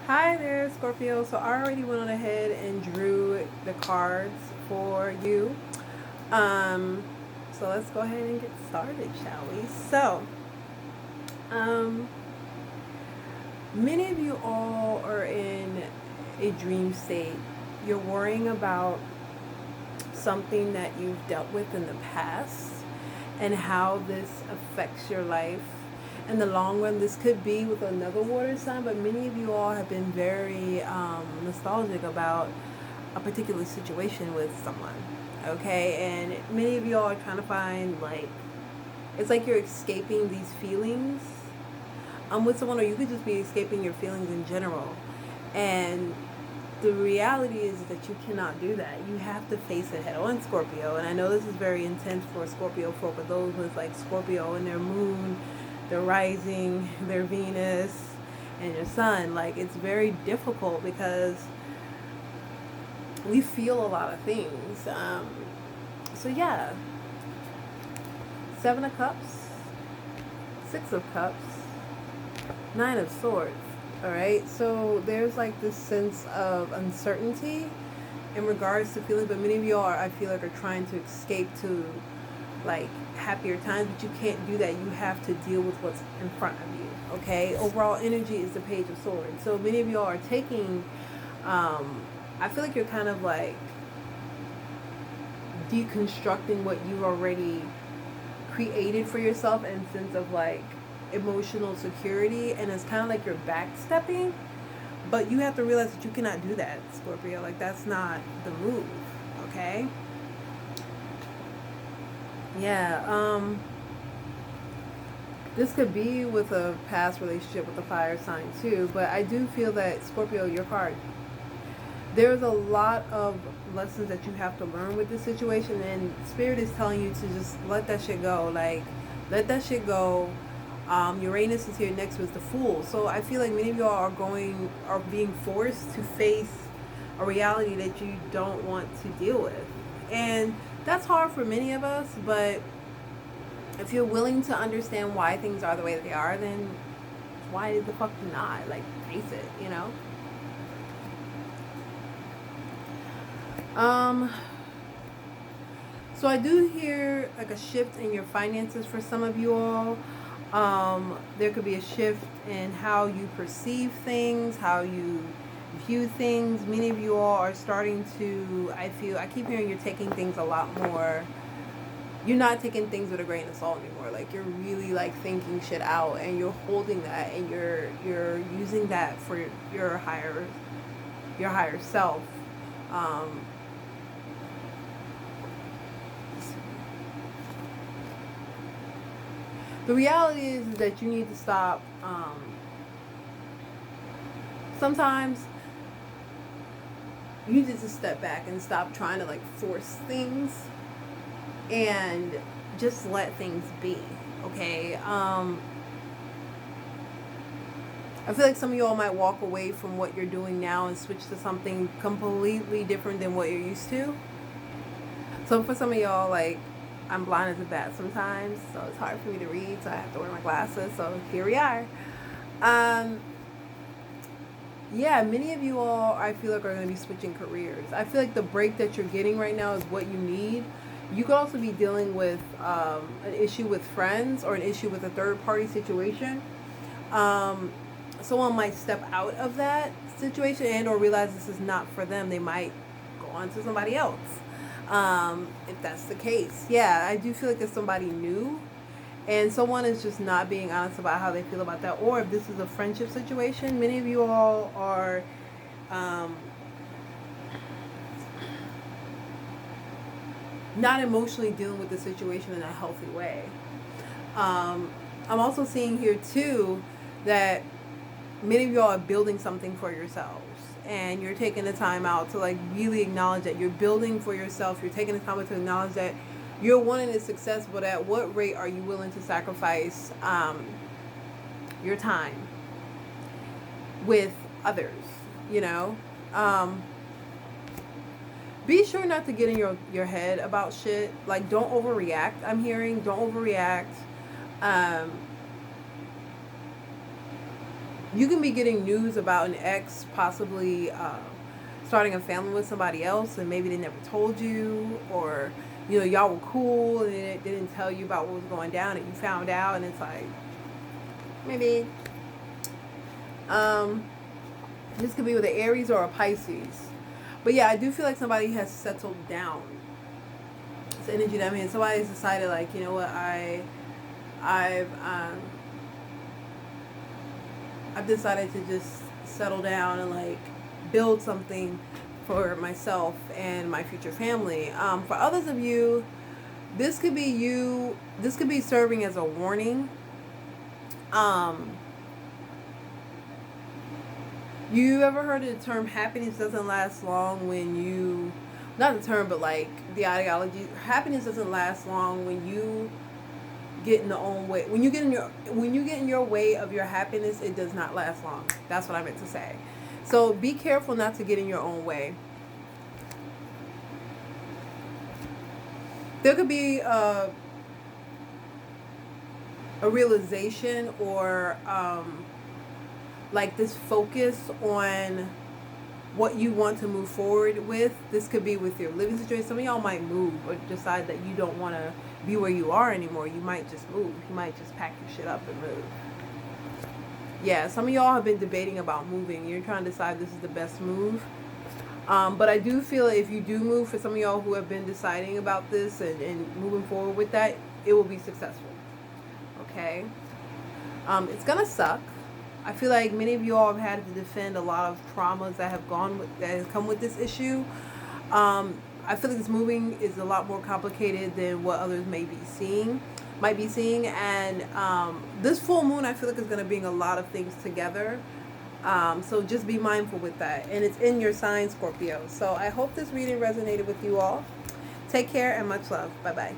Hi there, Scorpio. So I already went on ahead and drew the cards for you. Um, so let's go ahead and get started, shall we? Um, Many of you all are in a dream state. You're worrying about something that you've dealt with in the past and how this affects your life in the long run. This could be with another water sign, but many of you all have been very nostalgic about a particular situation with someone. Okay, and many of you all are trying to find, like, it's like you're escaping these feelings with someone, or you could just be escaping your feelings in general. And the reality is that you cannot do that. You have to face it head on, Scorpio. And I know this is very intense for Scorpio folk, but those with like Scorpio and their moon, their rising, their Venus, and your sun, like, it's very difficult because we feel a lot of things. So yeah, 7 of Cups, 6 of Cups, 9 of Swords. All right, so there's like this sense of uncertainty in regards to feeling, but many of you are, I feel like, are trying to escape to like happier times, but you can't do that. You have to deal with what's in front of you. Okay, overall energy is the Page of Swords. So many of you are taking, I feel like you're kind of like deconstructing what you've already created for yourself in sense of like emotional security, and it's kind of like you're backstepping, but you have to realize that you cannot do that, Scorpio. Like, that's not the move. Okay, yeah. This could be with a past relationship with a fire sign too, but I do feel that, Scorpio, your card, there's a lot of lessons that you have to learn with this situation, and Spirit is telling you to just let that shit go. Like, let that shit go. Uranus is here next with the Fool. So I feel like many of y'all are being forced to face a reality that you don't want to deal with. And that's hard for many of us, but if you're willing to understand why things are the way that they are, then why the fuck not? Like, face it, you know? So I do hear like a shift in your finances for some of you all. There could be a shift in how you perceive things, how you view things. Many of you all are starting to, I keep hearing you're taking things a lot more. You're not taking things with a grain of salt anymore. Like, you're really like thinking shit out, and you're holding that, and you're using that for your higher self. Um, the reality is that you need to stop. Sometimes you need to step back and stop trying to like force things and just let things be. Okay. I feel like some of y'all might walk away from what you're doing now and switch to something completely different than what you're used to. So for some of y'all, like, I'm blind as a bat sometimes, so it's hard for me to read, so I have to wear my glasses. So here we are. Yeah, many of you all, I feel like, are going to be switching careers. I feel like the break that you're getting right now is what you need. You could also be dealing with an issue with friends, or an issue with a third-party situation. Someone might step out of that situation and or realize this is not for them. They might go on to somebody else. If that's the case. Yeah, I do feel like it's somebody new, and someone is just not being honest about how they feel about that. Or if this is a friendship situation, many of you all are not emotionally dealing with the situation in a healthy way. I'm also seeing here too that many of y'all are building something for yourselves, and you're taking the time out to like really acknowledge that you're building for yourself. You're taking the time out to acknowledge that you're wanting a success, but at what rate are you willing to sacrifice your time with others, you know? Be sure not to get in your head about shit. Like, don't overreact. I'm hearing, don't overreact. You can be getting news about an ex possibly starting a family with somebody else, and maybe they never told you, or you know, y'all were cool and they didn't tell you about what was going down, and you found out, and it's like, maybe. This could be with an Aries or a Pisces. But yeah, I do feel like somebody has settled down. It's energy that, I mean, somebody's decided, like, you know what, I've decided to just settle down and like build something for myself and my future family. For others of you, this could be serving as a warning. You ever heard of the term happiness doesn't last long when you, not the term, but like the ideology, happiness doesn't last long when you get in the own way. When you get in your way of your happiness, it does not last long. That's what I meant to say. So be careful not to get in your own way. There could be a realization or like this focus on what you want to move forward with. This could be with your living situation. Some of y'all might move or decide that you don't want to be where you are anymore. You might just move. You might just pack your shit up and move. Yeah, some of y'all have been debating about moving. You're trying to decide this is the best move. But I do feel if you do move, for some of y'all who have been deciding about this and moving forward with that, it will be successful. Okay? It's going to suck. I feel like many of you all have had to defend a lot of traumas that have come with this issue. I feel like this moving is a lot more complicated than what others might be seeing. And this full moon, I feel like, is going to bring a lot of things together. So just be mindful with that. And it's in your sign, Scorpio. So I hope this reading resonated with you all. Take care and much love. Bye-bye.